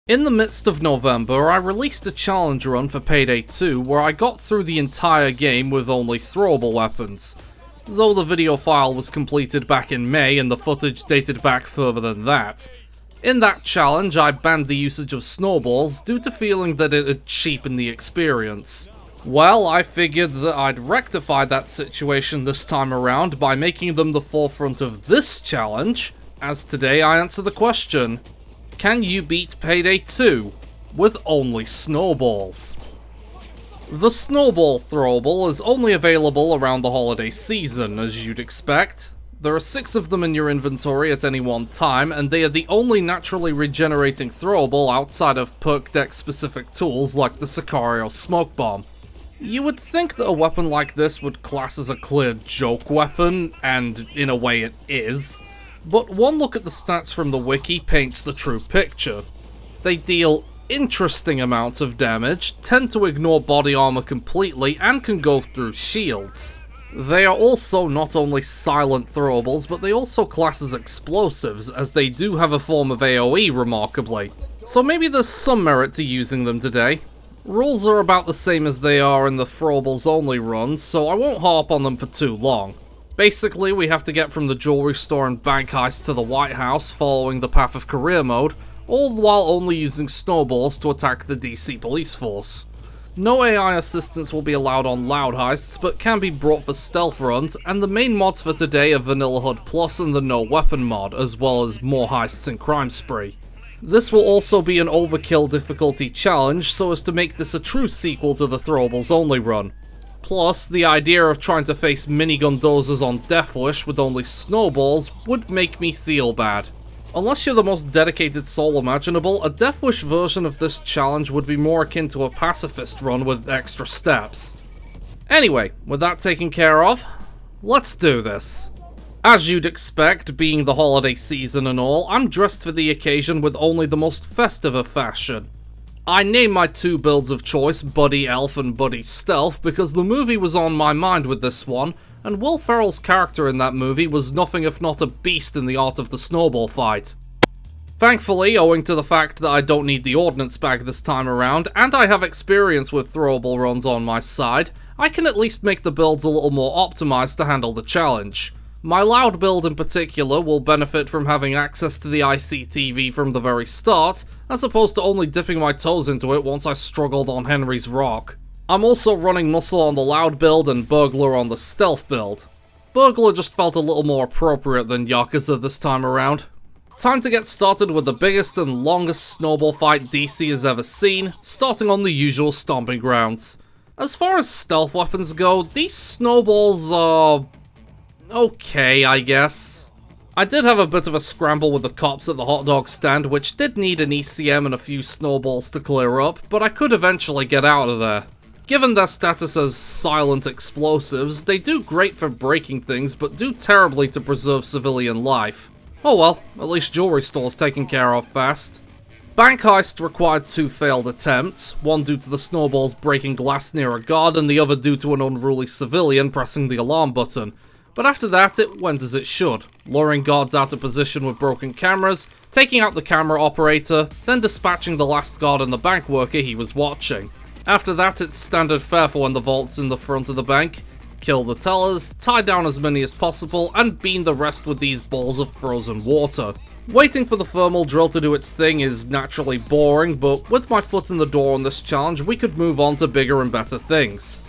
In the midst of November, I released a challenge run for Payday 2 where I got through the entire game with only throwable weapons. Though the video file was completed back in May and the footage dated back further than that. In that challenge, I banned the usage of Snowballs due to feeling that it had cheapened the experience. Well, I figured that I'd rectify that situation this time around by making them the forefront of this challenge, as today I answer the question: can you beat Payday 2 with only Snowballs? The Snowball throwable is only available around the holiday season, as you'd expect. There are 6 of them in your inventory at any one time, and they are the only naturally regenerating throwable outside of perk deck specific tools like the Sicario Smoke Bomb. You would think that a weapon like this would class as a clear joke weapon, and in a way it is. But one look at the stats from the wiki paints the true picture. They deal interesting amounts of damage, tend to ignore body armor completely, and can go through shields. They are also not only silent throwables, but they also class as explosives, as they do have a form of AoE remarkably. So maybe there's some merit to using them today. Rules are about the same as they are in the throwables only runs, so I won't harp on them for too long. Basically, we have to get from the jewelry store and bank heist to the White House following the path of career mode, all while only using snowballs to attack the DC police force. No AI assistance will be allowed on loud heists, but can be brought for stealth runs, and the main mods for today are Vanilla HUD Plus and the No Weapon mod, as well as more heists in Crime Spree. This will also be an overkill difficulty challenge, so as to make this a true sequel to the Throwables only run. Plus, the idea of trying to face minigun dozers on Death Wish with only snowballs would make me feel bad. Unless you're the most dedicated soul imaginable, a Death Wish version of this challenge would be more akin to a pacifist run with extra steps. Anyway, with that taken care of, let's do this. As you'd expect, being the holiday season and all, I'm dressed for the occasion with only the most festive of fashion. I named my 2 builds of choice Buddy Elf and Buddy Stealth because the movie was on my mind with this one, and Will Ferrell's character in that movie was nothing if not a beast in the art of the snowball fight. Thankfully, owing to the fact that I don't need the ordnance bag this time around, and I have experience with throwable runs on my side, I can at least make the builds a little more optimized to handle the challenge. My loud build in particular will benefit from having access to the ICTV from the very start, as opposed to only dipping my toes into it once I struggled on Henry's Rock. I'm also running Muscle on the loud build and Burglar on the stealth build. Burglar just felt a little more appropriate than Yakuza this time around. Time to get started with the biggest and longest snowball fight DC has ever seen, starting on the usual stomping grounds. As far as stealth weapons go, these snowballs are okay, I guess. I did have a bit of a scramble with the cops at the hot dog stand, which did need an ECM and a few snowballs to clear up, but I could eventually get out of there. Given their status as silent explosives, they do great for breaking things, but do terribly to preserve civilian life. Oh well, at least jewelry store's taken care of fast. Bank heist required 2 failed attempts, one due to the snowballs breaking glass near a guard and the other due to an unruly civilian pressing the alarm button. But after that, it went as it should, luring guards out of position with broken cameras, taking out the camera operator, then dispatching the last guard and the bank worker he was watching. After that, it's standard fare for when the vault's in the front of the bank. Kill the tellers, tie down as many as possible, and bean the rest with these balls of frozen water. Waiting for the thermal drill to do its thing is naturally boring, but with my foot in the door on this challenge, we could move on to bigger and better things.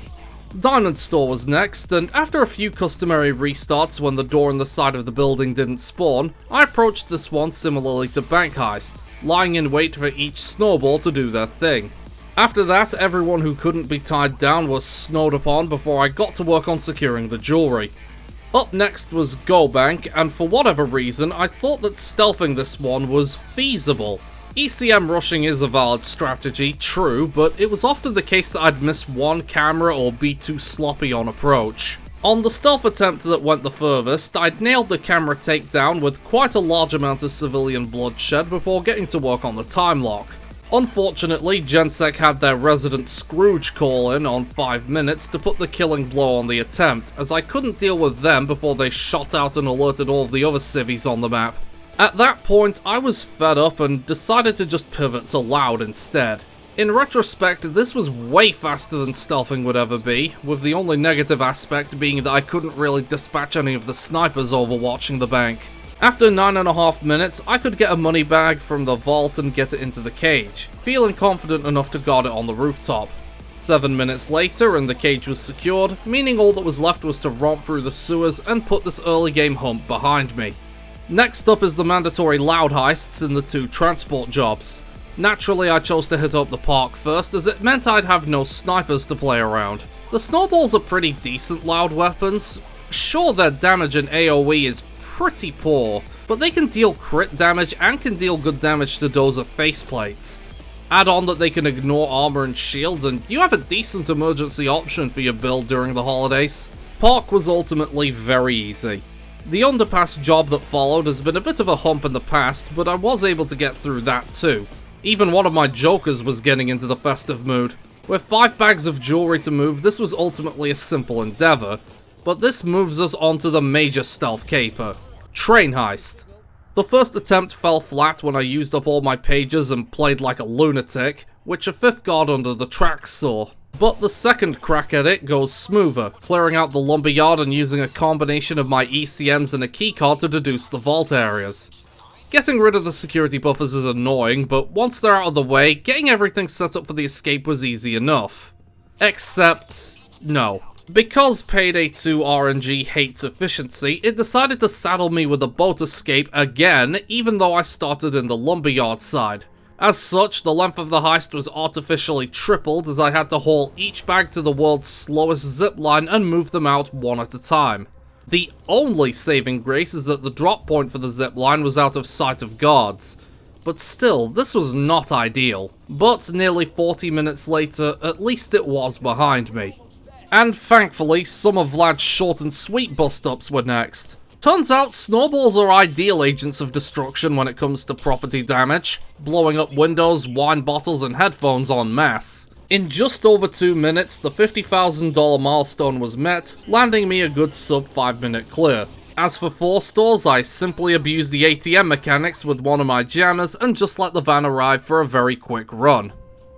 Diamond Store was next, and after a few customary restarts when the door in the side of the building didn't spawn, I approached this one similarly to Bank Heist, lying in wait for each snowball to do their thing. After that, everyone who couldn't be tied down was snowed upon before I got to work on securing the jewelry. Up next was Go Bank, and for whatever reason, I thought that stealthing this one was feasible. ECM rushing is a valid strategy, true, but it was often the case that I'd miss one camera or be too sloppy on approach. On the stealth attempt that went the furthest, I'd nailed the camera takedown with quite a large amount of civilian bloodshed before getting to work on the time lock. Unfortunately, Gensec had their resident Scrooge call in on 5 minutes to put the killing blow on the attempt, as I couldn't deal with them before they shot out and alerted all of the other civvies on the map. At that point, I was fed up and decided to just pivot to loud instead. In retrospect, this was way faster than stealthing would ever be, with the only negative aspect being that I couldn't really dispatch any of the snipers overwatching the bank. After 9.5 minutes, I could get a money bag from the vault and get it into the cage, feeling confident enough to guard it on the rooftop. 7 minutes later and the cage was secured, meaning all that was left was to romp through the sewers and put this early game hump behind me. Next up is the mandatory loud heists in the 2 transport jobs. Naturally, I chose to hit up the park first, as it meant I'd have no snipers to play around. The Snowballs are pretty decent loud weapons. Sure, their damage in AoE is pretty poor, but they can deal crit damage and can deal good damage to dozer faceplates. Add on that they can ignore armor and shields, and you have a decent emergency option for your build during the holidays. Park was ultimately very easy. The underpass job that followed has been a bit of a hump in the past, but I was able to get through that too. Even one of my jokers was getting into the festive mood. With 5 bags of jewelry to move, this was ultimately a simple endeavor, but this moves us on to the major stealth caper. Train heist. The first attempt fell flat when I used up all my pages and played like a lunatic, which a 5th guard under the tracks saw. But the second crack at it goes smoother, clearing out the lumberyard and using a combination of my ECMs and a keycard to deduce the vault areas. Getting rid of the security buffers is annoying, but once they're out of the way, getting everything set up for the escape was easy enough. Except, no. Because Payday 2 RNG hates efficiency, it decided to saddle me with a boat escape again, even though I started in the lumberyard side. As such, the length of the heist was artificially tripled as I had to haul each bag to the world's slowest zipline and move them out one at a time. The only saving grace is that the drop point for the zipline was out of sight of guards. But still, this was not ideal. But nearly 40 minutes later, at least it was behind me. And thankfully, some of Vlad's short and sweet bust-ups were next. Turns out, Snowballs are ideal agents of destruction when it comes to property damage, blowing up windows, wine bottles, and headphones en masse. In just over 2 minutes, the $50,000 milestone was met, landing me a good sub 5 minute clear. As for forestores, I simply abused the ATM mechanics with one of my jammers and just let the van arrive for a very quick run.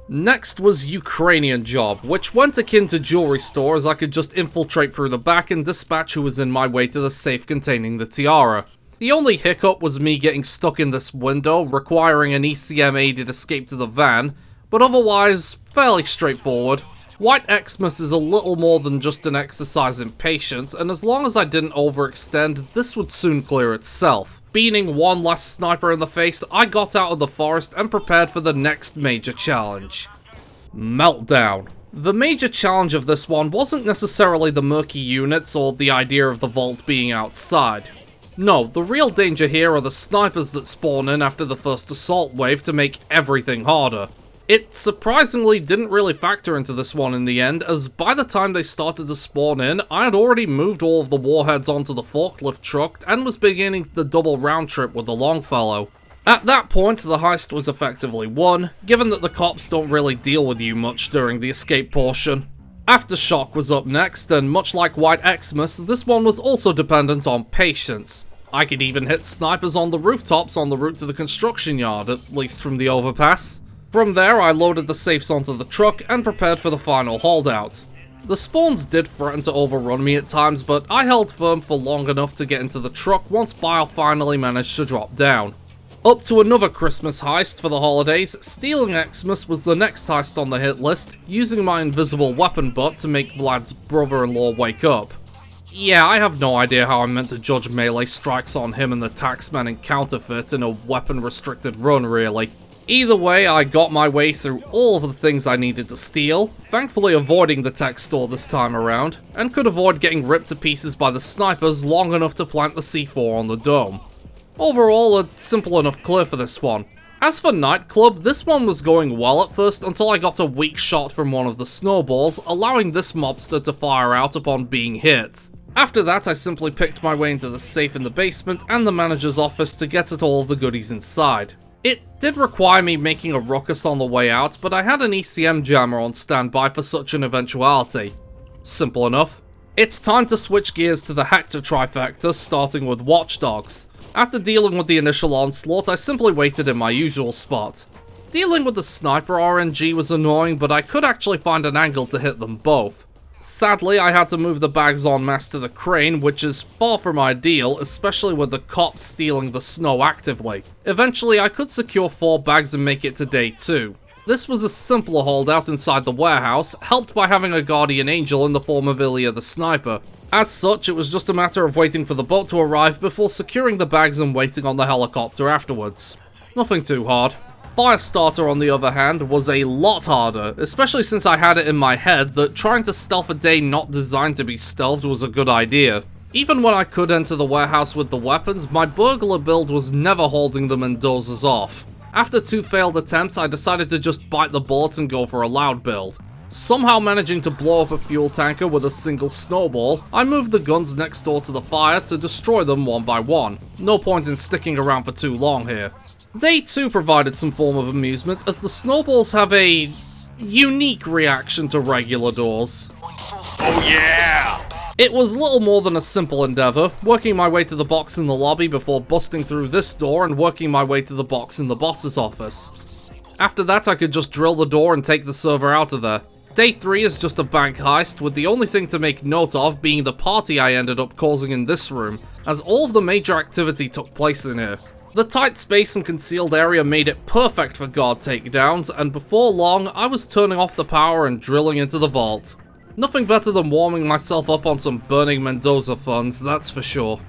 Next was Ukrainian job, which went akin to jewelry store as I could just infiltrate through the back and dispatch who was in my way to the safe containing the tiara. The only hiccup was me getting stuck in this window, requiring an ECM aided escape to the van, but otherwise, fairly straightforward. White Xmas is a little more than just an exercise in patience, and as long as I didn't overextend, this would soon clear itself. Beating one last sniper in the face, I got out of the forest and prepared for the next major challenge. Meltdown. The major challenge of this one wasn't necessarily the murky units or the idea of the vault being outside. No, the real danger here are the snipers that spawn in after the first assault wave to make everything harder. It surprisingly didn't really factor into this one in the end, as by the time they started to spawn in, I had already moved all of the warheads onto the forklift truck and was beginning the double round trip with the Longfellow. At that point, the heist was effectively won, given that the cops don't really deal with you much during the escape portion. Aftershock was up next, and much like White Xmas, this one was also dependent on patience. I could even hit snipers on the rooftops on the route to the construction yard, at least from the overpass. From there, I loaded the safes onto the truck and prepared for the final holdout. The spawns did threaten to overrun me at times, but I held firm for long enough to get into the truck once Bile finally managed to drop down. Up to another Christmas heist for the holidays, stealing Xmas was the next heist on the hit list, using my invisible weapon butt to make Vlad's brother-in-law wake up. Yeah, I have no idea how I'm meant to judge melee strikes on him and the taxman in counterfeit in a weapon-restricted run, really. Either way, I got my way through all of the things I needed to steal, thankfully avoiding the tech store this time around, and could avoid getting ripped to pieces by the snipers long enough to plant the C4 on the dome. Overall, a simple enough clear for this one. As for Nightclub, this one was going well at first until I got a weak shot from one of the Snowballs, allowing this mobster to fire out upon being hit. After that, I simply picked my way into the safe in the basement and the manager's office to get at all of the goodies inside. It did require me making a ruckus on the way out, but I had an ECM jammer on standby for such an eventuality. Simple enough. It's time to switch gears to the Hector trifecta, starting with Watch Dogs. After dealing with the initial onslaught, I simply waited in my usual spot. Dealing with the sniper RNG was annoying, but I could actually find an angle to hit them both. Sadly, I had to move the bags en masse to the crane, which is far from ideal, especially with the cops stealing the snow actively. Eventually, I could secure 4 bags and make it to day 2. This was a simpler holdout inside the warehouse, helped by having a guardian angel in the form of Ilya the sniper. As such, it was just a matter of waiting for the boat to arrive before securing the bags and waiting on the helicopter afterwards. Nothing too hard. Firestarter, on the other hand, was a lot harder, especially since I had it in my head that trying to stealth a day not designed to be stealthed was a good idea. Even when I could enter the warehouse with the weapons, my burglar build was never holding the Mendozas off. After 2 failed attempts, I decided to just bite the bullet and go for a loud build. Somehow managing to blow up a fuel tanker with a single snowball, I moved the guns next door to the fire to destroy them one by one. No point in sticking around for too long here. Day 2 provided some form of amusement, as the snowballs have a unique reaction to regular doors. Oh yeah! It was little more than a simple endeavor, working my way to the box in the lobby before busting through this door and working my way to the box in the boss's office. After that, I could just drill the door and take the server out of there. Day 3 is just a bank heist, with the only thing to make note of being the party I ended up causing in this room, as all of the major activity took place in here. The tight space and concealed area made it perfect for guard takedowns, and before long, I was turning off the power and drilling into the vault. Nothing better than warming myself up on some burning Mendoza funds, that's for sure.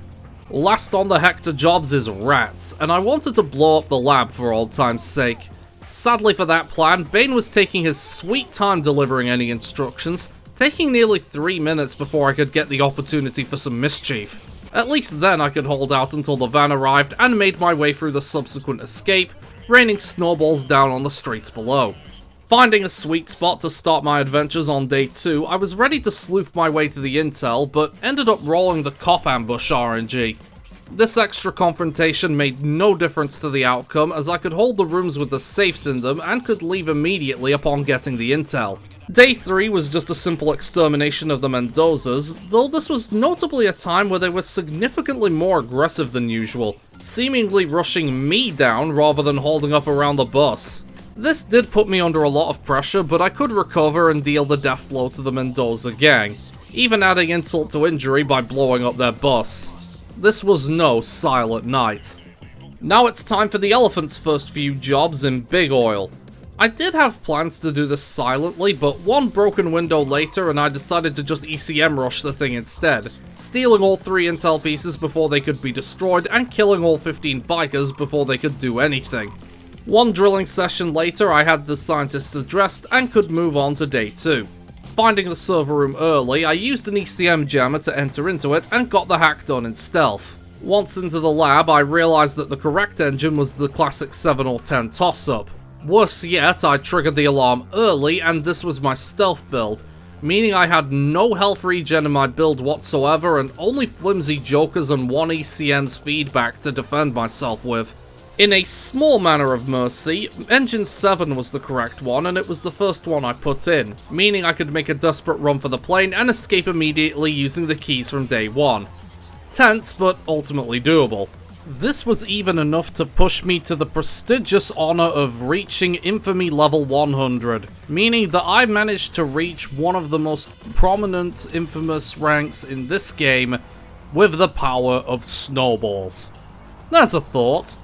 Last on the Hector jobs is rats, and I wanted to blow up the lab for old time's sake. Sadly for that plan, Bane was taking his sweet time delivering any instructions, taking nearly 3 minutes before I could get the opportunity for some mischief. At least then I could hold out until the van arrived and made my way through the subsequent escape, raining snowballs down on the streets below. Finding a sweet spot to start my adventures on day 2, I was ready to sleuth my way to the intel, but ended up rolling the cop ambush RNG. This extra confrontation made no difference to the outcome, as I could hold the rooms with the safes in them and could leave immediately upon getting the intel. Day 3 was just a simple extermination of the Mendozas, though this was notably a time where they were significantly more aggressive than usual, seemingly rushing me down rather than holding up around the bus. This did put me under a lot of pressure, but I could recover and deal the death blow to the Mendoza gang, even adding insult to injury by blowing up their bus. This was no silent night. Now it's time for the elephant's first few jobs in Big Oil. I did have plans to do this silently, but one broken window later and I decided to just ECM rush the thing instead, stealing all 3 intel pieces before they could be destroyed and killing all 15 bikers before they could do anything. One drilling session later, I had the scientists addressed and could move on to day 2. Finding the server room early, I used an ECM jammer to enter into it and got the hack done in stealth. Once into the lab, I realized that the correct engine was the classic 7 or 10 toss-up. Worse yet, I triggered the alarm early and this was my stealth build, meaning I had no health regen in my build whatsoever and only flimsy jokers and 1 ECM's feedback to defend myself with. In a small manner of mercy, engine 7 was the correct one and it was the first one I put in, meaning I could make a desperate run for the plane and escape immediately using the keys from day 1. Tense, but ultimately doable. This was even enough to push me to the prestigious honor of reaching infamy level 100, meaning that I managed to reach one of the most prominent infamous ranks in this game with the power of Snowballs. There's a thought.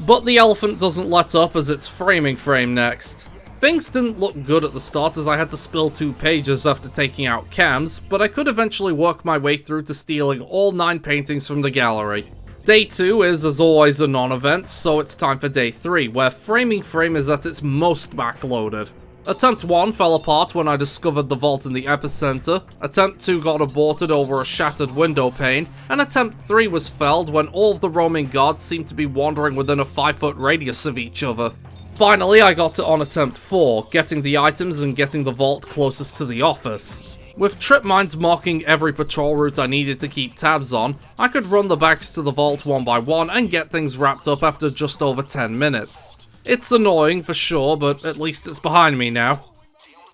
But the elephant doesn't let up as it's framing frame next. Things didn't look good at the start as I had to spill 2 pages after taking out cams, but I could eventually work my way through to stealing all 9 paintings from the gallery. Day 2 is, as always, a non-event, so it's time for day 3, where framing frame is at its most backloaded. Attempt 1 fell apart when I discovered the vault in the epicenter, attempt 2 got aborted over a shattered window pane, and attempt 3 was felled when all of the roaming guards seemed to be wandering within a 5-foot radius of each other. Finally, I got it on attempt 4, getting the items and getting the vault closest to the office. With trip mines marking every patrol route I needed to keep tabs on, I could run the bags to the vault one by one and get things wrapped up after just over 10 minutes. It's annoying for sure, but at least it's behind me now.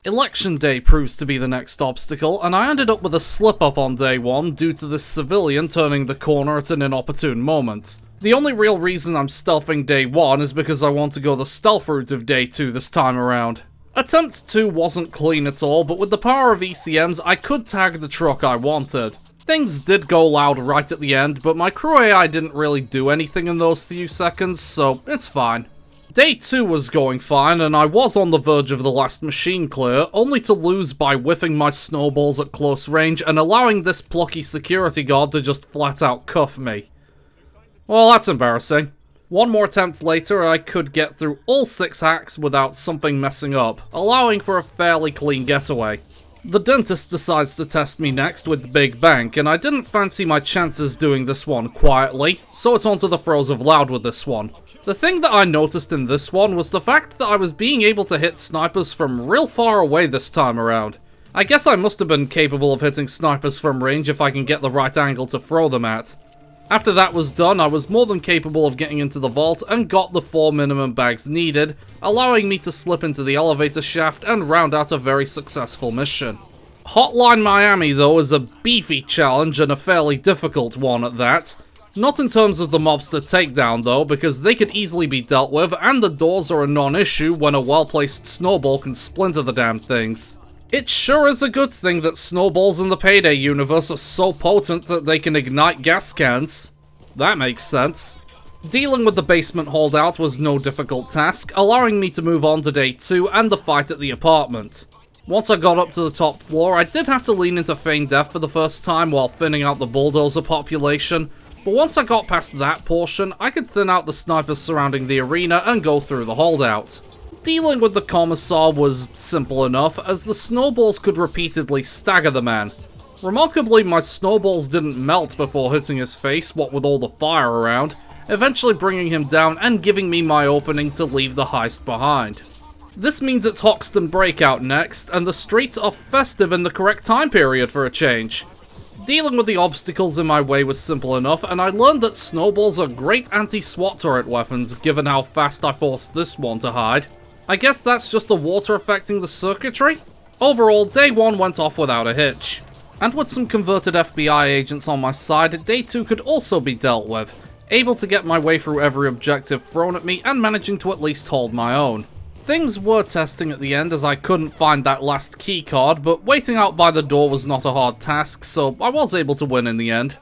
Election day proves to be the next obstacle, and I ended up with a slip-up on day 1 due to this civilian turning the corner at an inopportune moment. The only real reason I'm stealthing day 1 is because I want to go the stealth route of day 2 this time around. Attempt 2 wasn't clean at all, but with the power of ECMs, I could tag the truck I wanted. Things did go loud right at the end, but my crew AI didn't really do anything in those few seconds, so it's fine. Day 2 was going fine, and I was on the verge of the last machine clear, only to lose by whiffing my snowballs at close range and allowing this plucky security guard to just flat out cuff me. Well, that's embarrassing. One more attempt later, I could get through all 6 hacks without something messing up, allowing for a fairly clean getaway. The dentist decides to test me next with the Big Bank, and I didn't fancy my chances doing this one quietly, so it's onto the throes of loud with this one. The thing that I noticed in this one was the fact that I was being able to hit snipers from real far away this time around. I guess I must have been capable of hitting snipers from range if I can get the right angle to throw them at. After that was done, I was more than capable of getting into the vault and got the 4 minimum bags needed, allowing me to slip into the elevator shaft and round out a very successful mission. Hotline Miami, though, is a beefy challenge and a fairly difficult one at that. Not in terms of the mobster takedown, though, because they could easily be dealt with, and the doors are a non-issue when a well-placed snowball can splinter the damn things. It sure is a good thing that snowballs in the Payday universe are so potent that they can ignite gas cans. That makes sense. Dealing with the basement holdout was no difficult task, allowing me to move on to day 2 and the fight at the apartment. Once I got up to the top floor, I did have to lean into feigned death for the first time while thinning out the bulldozer population, but once I got past that portion, I could thin out the snipers surrounding the arena and go through the holdout. Dealing with the commissar was simple enough, as the snowballs could repeatedly stagger the man. Remarkably, my snowballs didn't melt before hitting his face, what with all the fire around, eventually bringing him down and giving me my opening to leave the heist behind. This means it's Hoxton Breakout next, and the streets are festive in the correct time period for a change. Dealing with the obstacles in my way was simple enough, and I learned that snowballs are great anti-SWAT turret weapons, given how fast I forced this one to hide. I guess that's just the water affecting the circuitry? Overall, day 1 went off without a hitch. And with some converted FBI agents on my side, day 2 could also be dealt with, able to get my way through every objective thrown at me and managing to at least hold my own. Things were testing at the end as I couldn't find that last keycard, but waiting out by the door was not a hard task, so I was able to win in the end.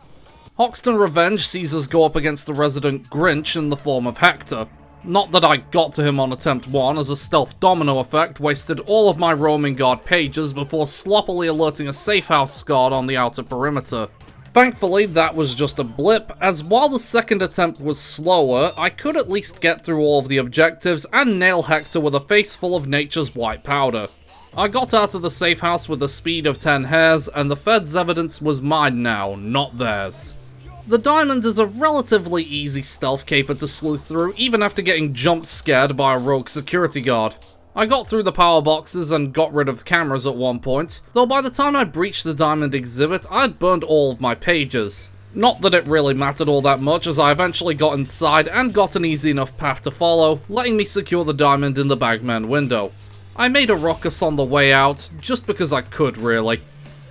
Hoxton Revenge sees us go up against the resident Grinch in the form of Hector. Not that I got to him on attempt 1, as a stealth domino effect wasted all of my roaming guard pages before sloppily alerting a safe house guard on the outer perimeter. Thankfully, that was just a blip, as while the second attempt was slower, I could at least get through all of the objectives and nail Hector with a face full of nature's white powder. I got out of the safe house with the speed of 10 hares, and the Fed's evidence was mine now, not theirs. The diamond is a relatively easy stealth caper to sleuth through, even after getting jump scared by a rogue security guard. I got through the power boxes and got rid of cameras at one point, though by the time I breached the diamond exhibit, I'd burned all of my pages. Not that it really mattered all that much, as I eventually got inside and got an easy enough path to follow, letting me secure the diamond in the bagman window. I made a ruckus on the way out, just because I could really.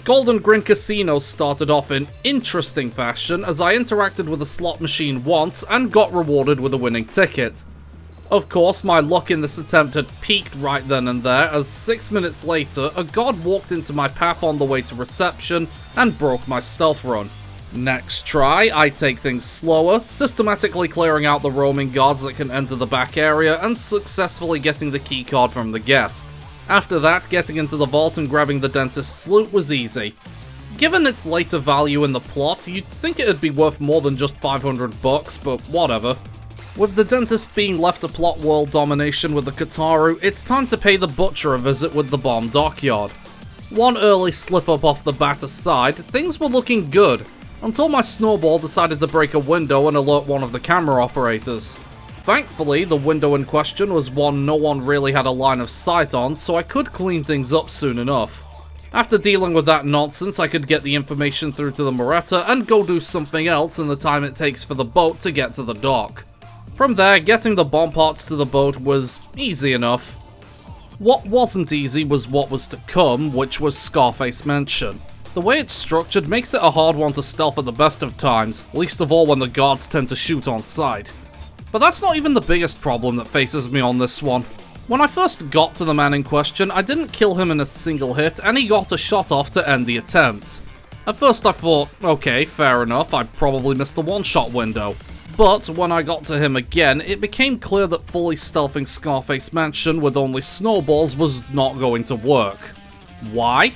Golden Grin Casino started off in interesting fashion, as I interacted with a slot machine once and got rewarded with a winning ticket. Of course, my luck in this attempt had peaked right then and there, as 6 minutes later, a guard walked into my path on the way to reception and broke my stealth run. Next try, I take things slower, systematically clearing out the roaming guards that can enter the back area and successfully getting the keycard from the guest. After that, getting into the vault and grabbing the dentist's loot was easy. Given its later value in the plot, you'd think it'd be worth more than just $500, but whatever. With the dentist being left to plot world domination with the Kataru, it's time to pay the butcher a visit with the bomb dockyard. One early slip-up off the bat aside, things were looking good, until my snowball decided to break a window and alert one of the camera operators. Thankfully, the window in question was one no one really had a line of sight on, so I could clean things up soon enough. After dealing with that nonsense, I could get the information through to the Moretta and go do something else in the time it takes for the boat to get to the dock. From there, getting the bomb parts to the boat was easy enough. What wasn't easy was what was to come, which was Scarface Mansion. The way it's structured makes it a hard one to stealth at the best of times, least of all when the guards tend to shoot on sight. But that's not even the biggest problem that faces me on this one. When I first got to the man in question, I didn't kill him in a single hit, and he got a shot off to end the attempt. At first I thought, okay, fair enough, I probably missed the one-shot window. But when I got to him again, it became clear that fully stealthing Scarface Mansion with only Snowballs was not going to work. Why?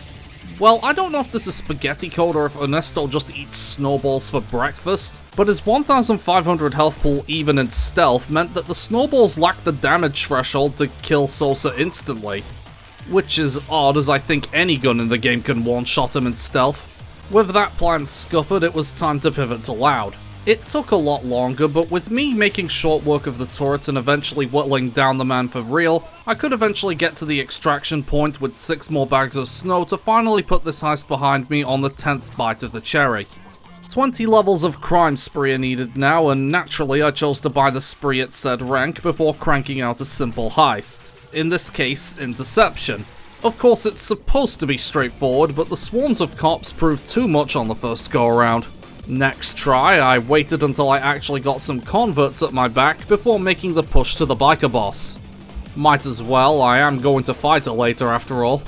Well, I don't know if this is spaghetti code or if Ernesto just eats snowballs for breakfast, but his 1500 health pool even in stealth meant that the snowballs lacked the damage threshold to kill Sosa instantly. Which is odd, as I think any gun in the game can one-shot him in stealth. With that plan scuppered, it was time to pivot to loud. It took a lot longer, but with me making short work of the turret and eventually whittling down the man for real, I could eventually get to the extraction point with 6 more bags of snow to finally put this heist behind me on the 10th bite of the cherry. 20 levels of crime spree are needed now, and naturally I chose to buy the spree at said rank before cranking out a simple heist. In this case, interception. Of course it's supposed to be straightforward, but the swarms of cops proved too much on the first go-around. Next try, I waited until I actually got some converts at my back before making the push to the biker boss. Might as well, I am going to fight her later after all.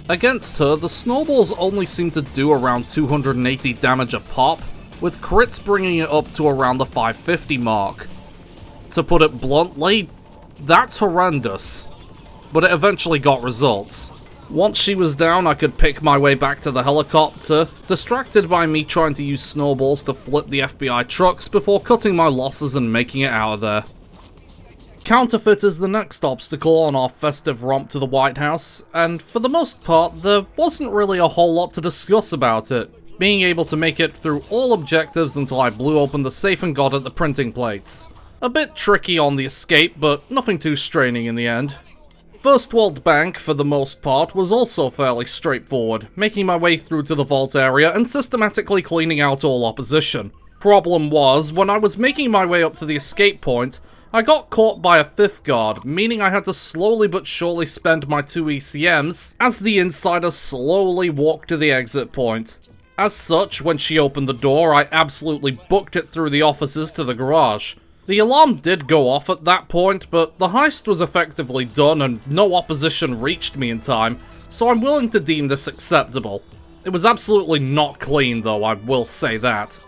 Against her, the snowballs only seem to do around 280 damage a pop, with crits bringing it up to around the 550 mark. To put it bluntly, that's horrendous. But it eventually got results. Once she was down, I could pick my way back to the helicopter, distracted by me trying to use snowballs to flip the FBI trucks before cutting my losses and making it out of there. Counterfeit is the next obstacle on our festive romp to the White House, and for the most part, there wasn't really a whole lot to discuss about it, being able to make it through all objectives until I blew open the safe and got at the printing plates. A bit tricky on the escape, but nothing too straining in the end. First World Bank, for the most part, was also fairly straightforward, making my way through to the vault area and systematically cleaning out all opposition. Problem was, when I was making my way up to the escape point, I got caught by a 5th guard, meaning I had to slowly but surely spend my 2 ECMs as the insider slowly walked to the exit point. As such, when she opened the door, I absolutely booked it through the offices to the garage. The alarm did go off at that point, but the heist was effectively done and no opposition reached me in time, so I'm willing to deem this acceptable. It was absolutely not clean though, I will say that.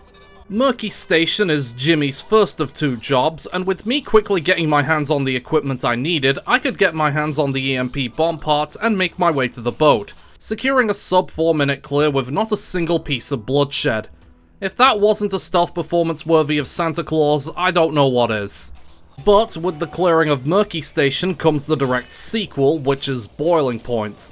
Murky Station is Jimmy's first of 2 jobs, and with me quickly getting my hands on the equipment I needed, I could get my hands on the EMP bomb parts and make my way to the boat, securing a sub 4 minute clear with not a single piece of bloodshed. If that wasn't a stealth performance worthy of Santa Claus, I don't know what is. But with the clearing of Murky Station comes the direct sequel, which is Boiling Point.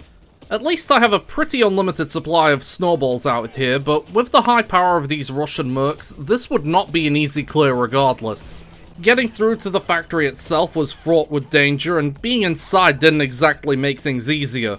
At least I have a pretty unlimited supply of snowballs out here, but with the high power of these Russian mercs, this would not be an easy clear regardless. Getting through to the factory itself was fraught with danger, and being inside didn't exactly make things easier.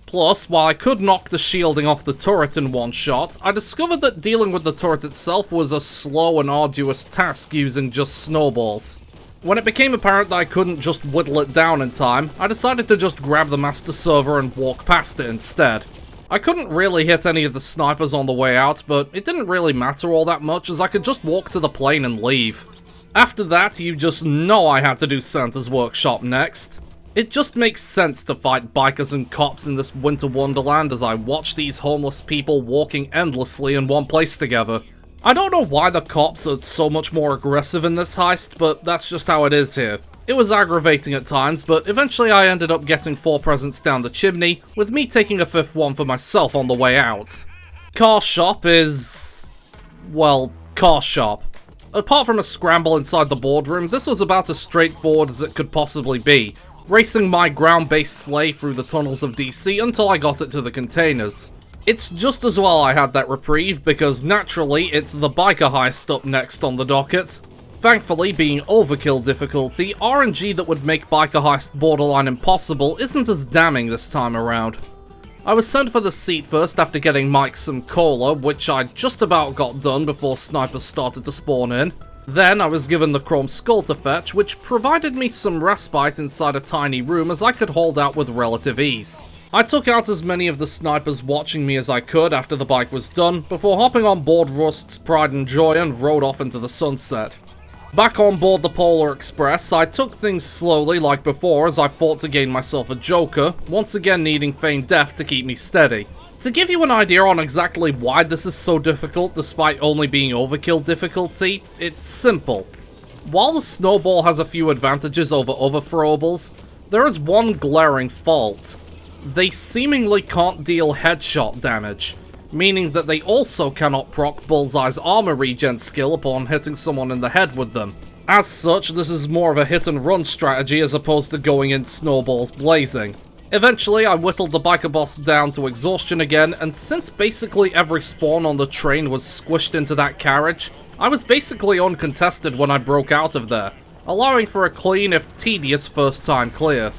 Plus, while I could knock the shielding off the turret in one shot, I discovered that dealing with the turret itself was a slow and arduous task using just snowballs. When it became apparent that I couldn't just whittle it down in time, I decided to just grab the master server and walk past it instead. I couldn't really hit any of the snipers on the way out, but it didn't really matter all that much as I could just walk to the plane and leave. After that, you just know I had to do Santa's workshop next. It just makes sense to fight bikers and cops in this winter wonderland as I watch these homeless people walking endlessly in one place together. I don't know why the cops are so much more aggressive in this heist, but that's just how it is here. It was aggravating at times, but eventually I ended up getting 4 presents down the chimney, with me taking a 5th one for myself on the way out. Car shop is... well, car shop. Apart from a scramble inside the boardroom, this was about as straightforward as it could possibly be, racing my ground-based sleigh through the tunnels of DC until I got it to the containers. It's just as well I had that reprieve, because naturally it's the biker heist up next on the docket. Thankfully, being overkill difficulty, RNG that would make biker heist borderline impossible isn't as damning this time around. I was sent for the seat first after getting Mike some cola, which I just about got done before snipers started to spawn in. Then I was given the chrome skull to fetch, which provided me some respite inside a tiny room as I could hold out with relative ease. I took out as many of the snipers watching me as I could after the bike was done, before hopping on board Rust's Pride and Joy and rode off into the sunset. Back on board the Polar Express, I took things slowly like before as I fought to gain myself a Joker, once again needing feigned death to keep me steady. To give you an idea on exactly why this is so difficult despite only being overkill difficulty, it's simple. While the Snowball has a few advantages over other throwables, there is one glaring fault. They seemingly can't deal headshot damage, meaning that they also cannot proc Bullseye's armor regen skill upon hitting someone in the head with them. As such, this is more of a hit and run strategy as opposed to going in snowballs blazing. Eventually, I whittled the biker boss down to exhaustion again, and since basically every spawn on the train was squished into that carriage, I was basically uncontested when I broke out of there, allowing for a clean if tedious first time clear.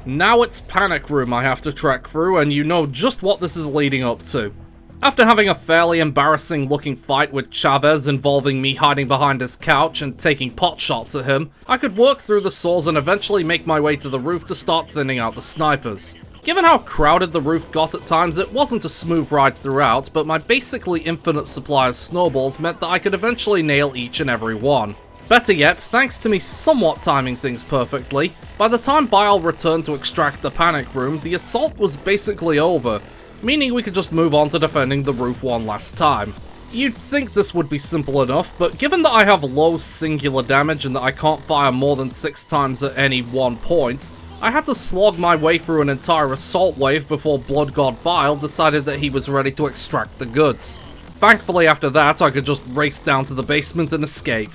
Now it's Panic Room I have to trek through, and you know just what this is leading up to. After having a fairly embarrassing looking fight with Chavez involving me hiding behind his couch and taking pot shots at him, I could work through the saws and eventually make my way to the roof to start thinning out the snipers. Given how crowded the roof got at times, it wasn't a smooth ride throughout, but my basically infinite supply of snowballs meant that I could eventually nail each and every one. Better yet, thanks to me somewhat timing things perfectly, by the time Bile returned to extract the Panic Room, the assault was basically over, meaning we could just move on to defending the roof one last time. You'd think this would be simple enough, but given that I have low singular damage and that I can't fire more than 6 times at any one point, I had to slog my way through an entire assault wave before Blood God Bile decided that he was ready to extract the goods. Thankfully after that, I could just race down to the basement and escape.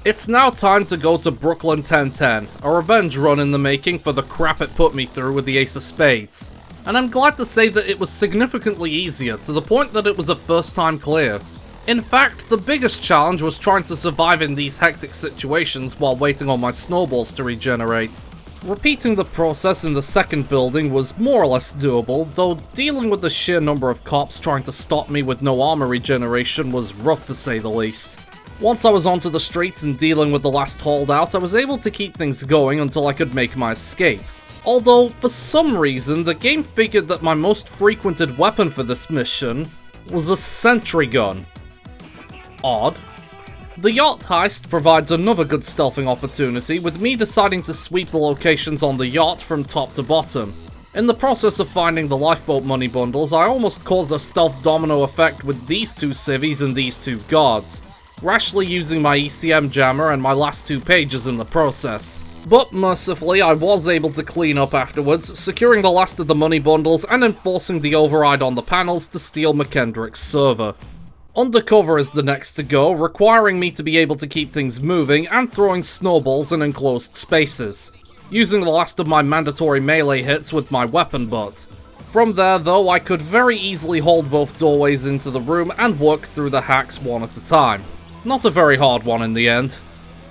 It's now time to go to Brooklyn 1010, a revenge run in the making for the crap it put me through with the Ace of Spades. And I'm glad to say that it was significantly easier, to the point that it was a first time clear. In fact, the biggest challenge was trying to survive in these hectic situations while waiting on my snowballs to regenerate. Repeating the process in the second building was more or less doable, though dealing with the sheer number of cops trying to stop me with no armor regeneration was rough to say the least. Once I was onto the streets and dealing with the last holdout, I was able to keep things going until I could make my escape. Although, for some reason, the game figured that my most frequented weapon for this mission was a sentry gun. Odd. The yacht heist provides another good stealthing opportunity, with me deciding to sweep the locations on the yacht from top to bottom. In the process of finding the lifeboat money bundles, I almost caused a stealth domino effect with these 2 civvies and these 2 guards, rashly using my ECM jammer and my last 2 pages in the process. But mercifully, I was able to clean up afterwards, securing the last of the money bundles and enforcing the override on the panels to steal McKendrick's server. Undercover is the next to go, requiring me to be able to keep things moving and throwing snowballs in enclosed spaces, using the last of my mandatory melee hits with my weapon butt. From there though, I could very easily hold both doorways into the room and work through the hacks one at a time. Not a very hard one in the end.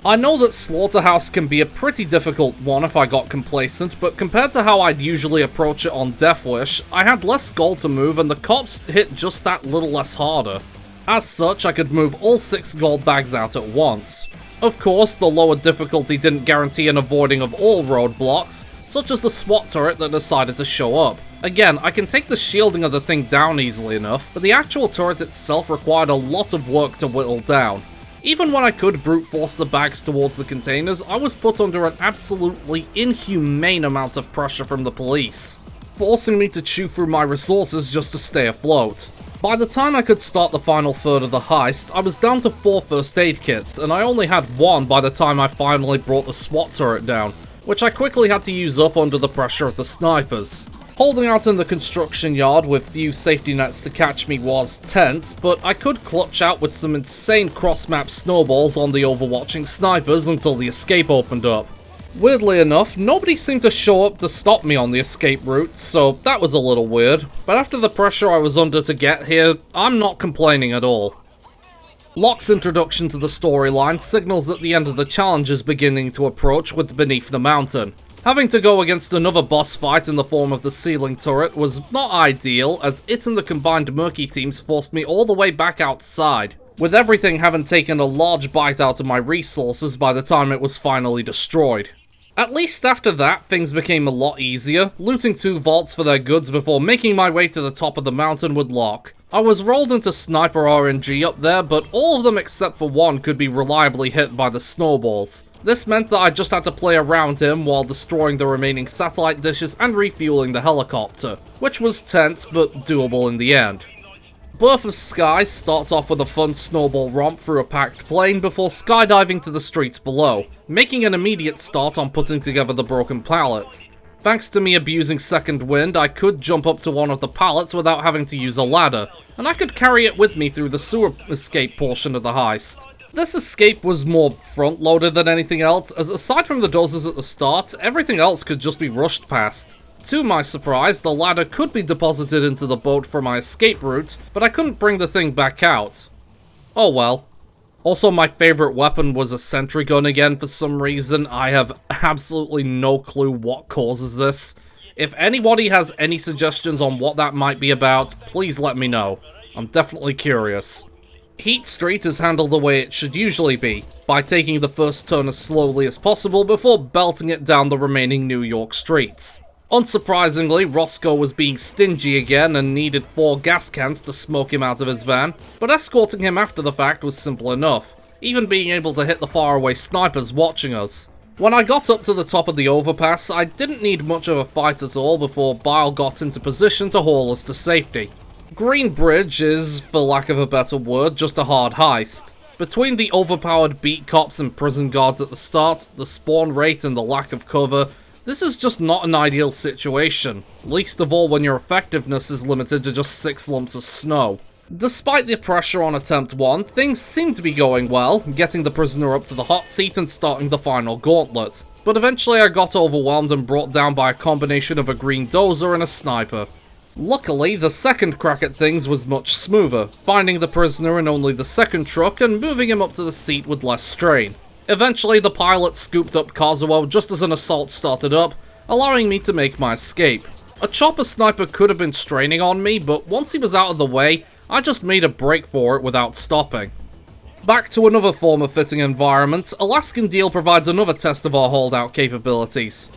I know that Slaughterhouse can be a pretty difficult one if I got complacent, but compared to how I'd usually approach it on Death Wish, I had less gold to move and the cops hit just that little less harder. As such, I could move all 6 gold bags out at once. Of course, the lower difficulty didn't guarantee an avoiding of all roadblocks, such as the SWAT turret that decided to show up. Again, I can take the shielding of the thing down easily enough, but the actual turret itself required a lot of work to whittle down. Even when I could brute force the bags towards the containers, I was put under an absolutely inhumane amount of pressure from the police, forcing me to chew through my resources just to stay afloat. By the time I could start the final third of the heist, I was down to 4 first aid kits, and I only had 1 by the time I finally brought the SWAT turret down, which I quickly had to use up under the pressure of the snipers. Holding out in the construction yard with few safety nets to catch me was tense, but I could clutch out with some insane cross-map snowballs on the overwatching snipers until the escape opened up. Weirdly enough, nobody seemed to show up to stop me on the escape route, so that was a little weird, but after the pressure I was under to get here, I'm not complaining at all. Locke's introduction to the storyline signals that the end of the challenge is beginning to approach with Beneath the Mountain. Having to go against another boss fight in the form of the ceiling turret was not ideal, as it and the combined Murky teams forced me all the way back outside, with everything having taken a large bite out of my resources by the time it was finally destroyed. At least after that, things became a lot easier, looting 2 vaults for their goods before making my way to the top of the mountain with Locke. I was rolled into sniper RNG up there, but all of them except for one could be reliably hit by the Snowballs. This meant that I just had to play around him while destroying the remaining satellite dishes and refueling the helicopter, which was tense but doable in the end. Birth of Sky starts off with a fun snowball romp through a packed plane before skydiving to the streets below, making an immediate start on putting together the broken pallet. Thanks to me abusing second wind, I could jump up to one of the pallets without having to use a ladder, and I could carry it with me through the sewer escape portion of the heist. This escape was more front-loaded than anything else, as aside from the dozers at the start, everything else could just be rushed past. To my surprise, the ladder could be deposited into the boat for my escape route, but I couldn't bring the thing back out. Oh well. Also, my favorite weapon was a sentry gun again for some reason. I have absolutely no clue what causes this. If anybody has any suggestions on what that might be about, please let me know. I'm definitely curious. Heat Street is handled the way it should usually be, by taking the first turn as slowly as possible before belting it down the remaining New York streets. Unsurprisingly, Roscoe was being stingy again and needed 4 gas cans to smoke him out of his van, but escorting him after the fact was simple enough, even being able to hit the faraway snipers watching us. When I got up to the top of the overpass, I didn't need much of a fight at all before Bile got into position to haul us to safety. Green Bridge is, for lack of a better word, just a hard heist. Between the overpowered beat cops and prison guards at the start, the spawn rate and the lack of cover, this is just not an ideal situation, least of all when your effectiveness is limited to just 6 lumps of snow. Despite the pressure on attempt 1, things seem to be going well, getting the prisoner up to the hot seat and starting the final gauntlet. But eventually I got overwhelmed and brought down by a combination of a green dozer and a sniper. Luckily, the second crack at things was much smoother, finding the prisoner in only the second truck and moving him up to the seat with less strain. Eventually, the pilot scooped up Kazuo just as an assault started up, allowing me to make my escape. A chopper sniper could have been straining on me, but once he was out of the way, I just made a break for it without stopping. Back to another form of fitting environment, Alaskan Deal provides another test of our holdout capabilities.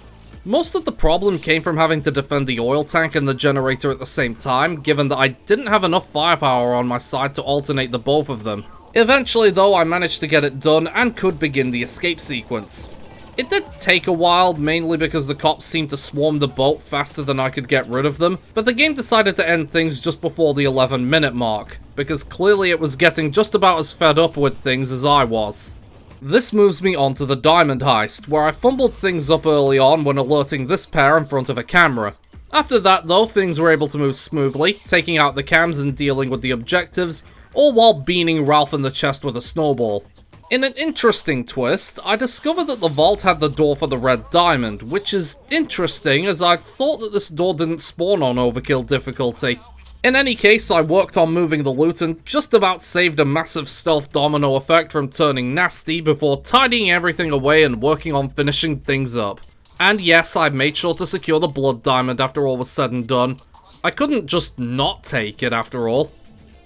Most of the problem came from having to defend the oil tank and the generator at the same time, given that I didn't have enough firepower on my side to alternate the both of them. Eventually though, I managed to get it done and could begin the escape sequence. It did take a while, mainly because the cops seemed to swarm the boat faster than I could get rid of them, but the game decided to end things just before the 11-minute mark, because clearly it was getting just about as fed up with things as I was. This moves me on to the diamond heist, where I fumbled things up early on when alerting this pair in front of a camera. After that though, things were able to move smoothly, taking out the cams and dealing with the objectives, all while beaning Ralph in the chest with a snowball. In an interesting twist, I discovered that the vault had the door for the red diamond, which is interesting as I thought that this door didn't spawn on overkill difficulty. In any case, I worked on moving the loot and just about saved a massive stealth domino effect from turning nasty before tidying everything away and working on finishing things up. And yes, I made sure to secure the blood diamond after all was said and done. I couldn't just not take it after all.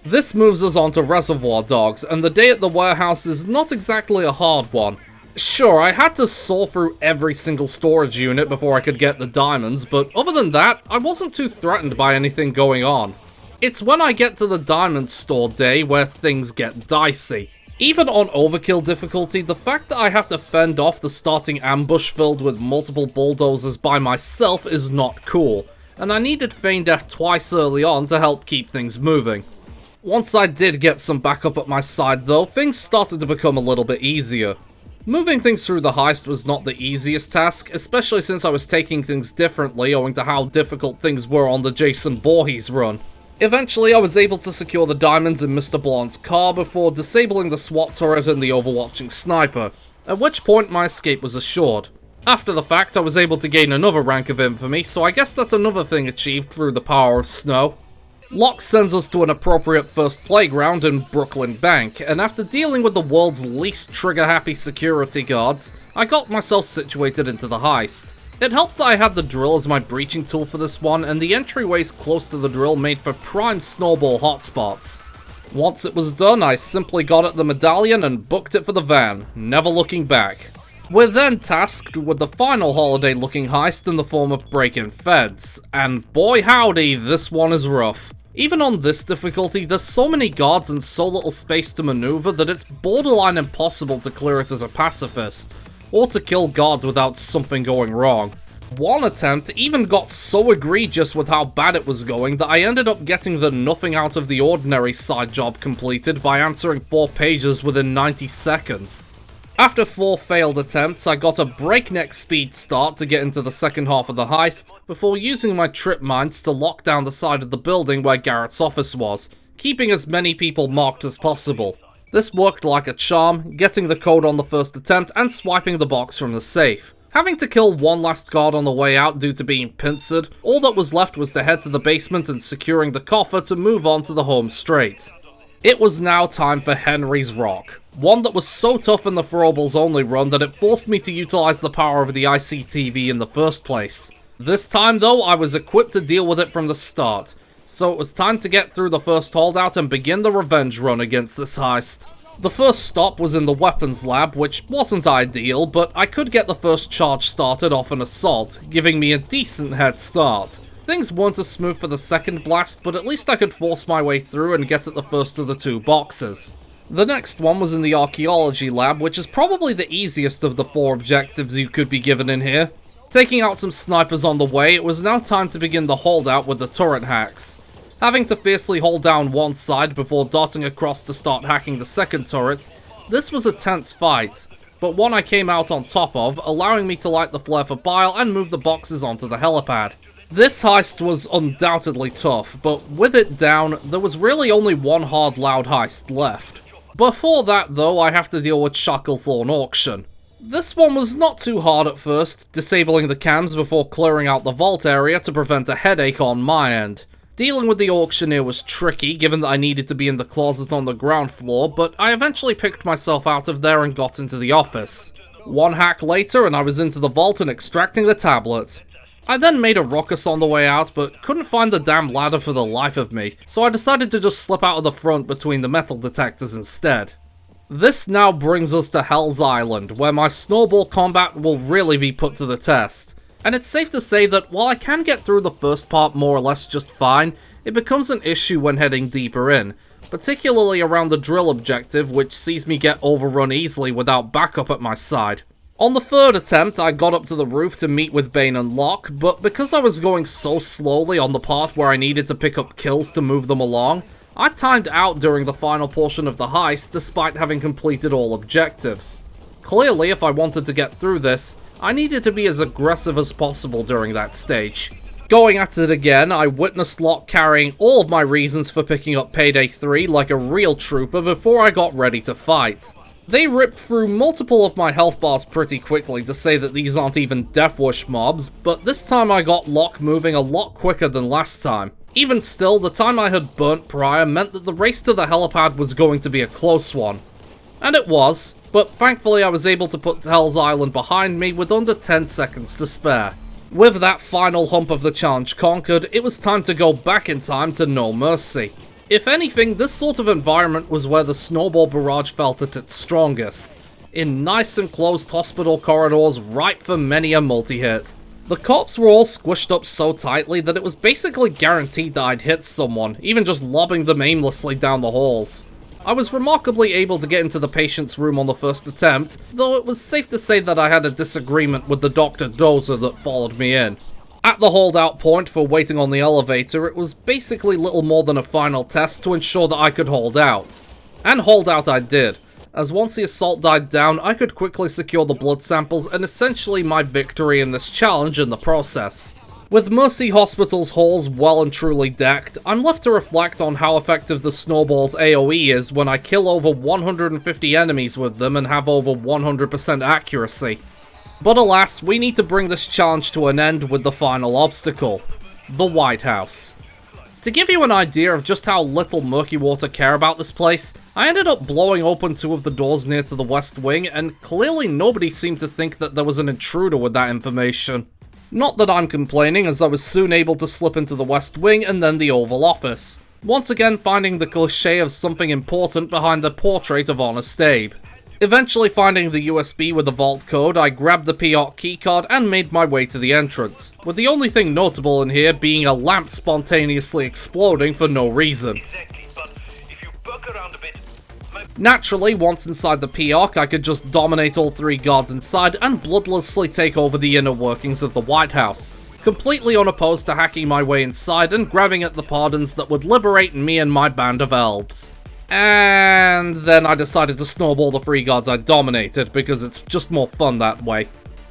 This moves us on to Reservoir Dogs, and the day at the warehouse is not exactly a hard one. Sure, I had to saw through every single storage unit before I could get the diamonds, but other than that, I wasn't too threatened by anything going on. It's when I get to the diamond store day where things get dicey. Even on overkill difficulty, the fact that I have to fend off the starting ambush filled with multiple bulldozers by myself is not cool, and I needed feign death twice early on to help keep things moving. Once I did get some backup at my side though, things started to become a little bit easier. Moving things through the heist was not the easiest task, especially since I was taking things differently owing to how difficult things were on the Jason Voorhees run. Eventually I was able to secure the diamonds in Mr. Blonde's car before disabling the SWAT turret and the overwatching sniper, at which point my escape was assured. After the fact I was able to gain another rank of infamy, so I guess that's another thing achieved through the power of snow. Locke sends us to an appropriate first playground in Brooklyn Bank, and after dealing with the world's least trigger-happy security guards, I got myself situated into the heist. It helps that I had the drill as my breaching tool for this one, and the entryways close to the drill made for prime snowball hotspots. Once it was done, I simply got at the medallion and booked it for the van, never looking back. We're then tasked with the final holiday-looking heist in the form of break-in feds, and boy howdy, this one is rough. Even on this difficulty, there's so many guards and so little space to maneuver that it's borderline impossible to clear it as a pacifist, or to kill guards without something going wrong. One attempt even got so egregious with how bad it was going that I ended up getting the nothing out of the ordinary side job completed by answering 4 pages within 90 seconds. After 4 failed attempts, I got a breakneck speed start to get into the second half of the heist, before using my trip mines to lock down the side of the building where Garrett's office was, keeping as many people marked as possible. This worked like a charm, getting the code on the first attempt and swiping the box from the safe. Having to kill one last guard on the way out due to being pincered, all that was left was to head to the basement and securing the coffer to move on to the home straight. It was now time for Henry's Rock, one that was so tough in the Throwables only run that it forced me to utilize the power of the ICTV in the first place. This time though, I was equipped to deal with it from the start, so it was time to get through the first holdout and begin the revenge run against this heist. The first stop was in the weapons lab, which wasn't ideal, but I could get the first charge started off an assault, giving me a decent head start. Things weren't as smooth for the second blast, but at least I could force my way through and get at the first of the 2 boxes. The next one was in the archaeology lab, which is probably the easiest of the 4 objectives you could be given in here. Taking out some snipers on the way, it was now time to begin the holdout with the turret hacks. Having to fiercely hold down one side before darting across to start hacking the second turret, this was a tense fight, but one I came out on top of, allowing me to light the flare for bile and move the boxes onto the helipad. This heist was undoubtedly tough, but with it down, there was really only one hard loud heist left. Before that though, I have to deal with Shacklethorne Auction. This one was not too hard at first, disabling the cams before clearing out the vault area to prevent a headache on my end. Dealing with the auctioneer was tricky, given that I needed to be in the closet on the ground floor, but I eventually picked myself out of there and got into the office. One hack later and I was into the vault and extracting the tablet. I then made a ruckus on the way out, but couldn't find the damn ladder for the life of me, so I decided to just slip out of the front between the metal detectors instead. This now brings us to Hell's Island, where my snowball combat will really be put to the test. And it's safe to say that while I can get through the first part more or less just fine, it becomes an issue when heading deeper in, particularly around the drill objective, which sees me get overrun easily without backup at my side. On the 3rd attempt, I got up to the roof to meet with Bane and Locke, but because I was going so slowly on the part where I needed to pick up kills to move them along, I timed out during the final portion of the heist despite having completed all objectives. Clearly, if I wanted to get through this, I needed to be as aggressive as possible during that stage. Going at it again, I witnessed Locke carrying all of my reasons for picking up Payday 3 like a real trooper before I got ready to fight. They ripped through multiple of my health bars pretty quickly to say that these aren't even Death Wish mobs, but this time I got Locke moving a lot quicker than last time. Even still, the time I had burnt prior meant that the race to the helipad was going to be a close one. And it was, but thankfully I was able to put Hell's Island behind me with under 10 seconds to spare. With that final hump of the challenge conquered, it was time to go back in time to No Mercy. If anything, this sort of environment was where the Snowball Barrage felt at its strongest, in nice enclosed hospital corridors ripe for many a multi-hit. The cops were all squished up so tightly that it was basically guaranteed that I'd hit someone, even just lobbing them aimlessly down the halls. I was remarkably able to get into the patient's room on the first attempt, though it was safe to say that I had a disagreement with the Dr. Dozer that followed me in. At the holdout point for waiting on the elevator, it was basically little more than a final test to ensure that I could hold out. And hold out I did, as once the assault died down, I could quickly secure the blood samples and essentially my victory in this challenge in the process. With Mercy Hospital's halls well and truly decked, I'm left to reflect on how effective the Snowballs AoE is when I kill over 150 enemies with them and have over 100% accuracy. But alas, we need to bring this challenge to an end with the final obstacle, the White House. To give you an idea of just how little Murky Water care about this place, I ended up blowing open 2 of the doors near to the West Wing, and clearly nobody seemed to think that there was an intruder with that information. Not that I'm complaining, as I was soon able to slip into the West Wing and then the Oval Office, once again finding the cliché of something important behind the portrait of Honest Abe. Eventually finding the USB with the vault code, I grabbed the POC keycard and made my way to the entrance, with the only thing notable in here being a lamp spontaneously exploding for no reason. Naturally, once inside the POC, I could just dominate all 3 guards inside and bloodlessly take over the inner workings of the White House, completely unopposed to hacking my way inside and grabbing at the pardons that would liberate me and my band of elves. And then I decided to snowball the 3 guards I dominated, because it's just more fun that way.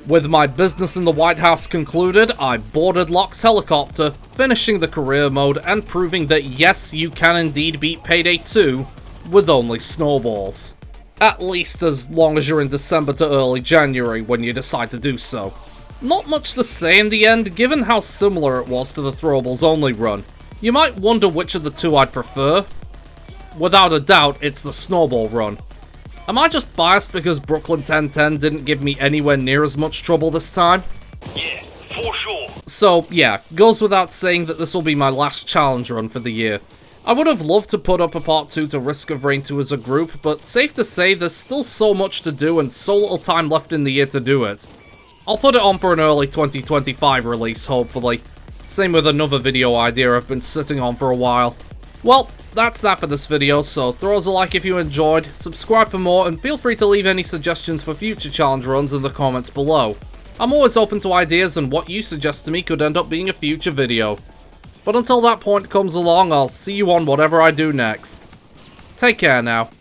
With my business in the White House concluded, I boarded Locke's helicopter, finishing the career mode and proving that yes, you can indeed beat Payday 2 with only snowballs. At least as long as you're in December to early January when you decide to do so. Not much to say in the end, given how similar it was to the Throwables only run. You might wonder which of the 2 I'd prefer. Without a doubt, it's the Snowball run. Am I just biased because Brooklyn 1010 didn't give me anywhere near as much trouble this time? Yeah, for sure. So yeah, goes without saying that this will be my last challenge run for the year. I would have loved to put up a part 2 to Risk of Rain 2 as a group, but safe to say there's still so much to do and so little time left in the year to do it. I'll put it on for an early 2025 release, hopefully. Same with another video idea I've been sitting on for a while. Well, that's that for this video, so throw us a like if you enjoyed, subscribe for more, and feel free to leave any suggestions for future challenge runs in the comments below. I'm always open to ideas, and what you suggest to me could end up being a future video. But until that point comes along, I'll see you on whatever I do next. Take care now.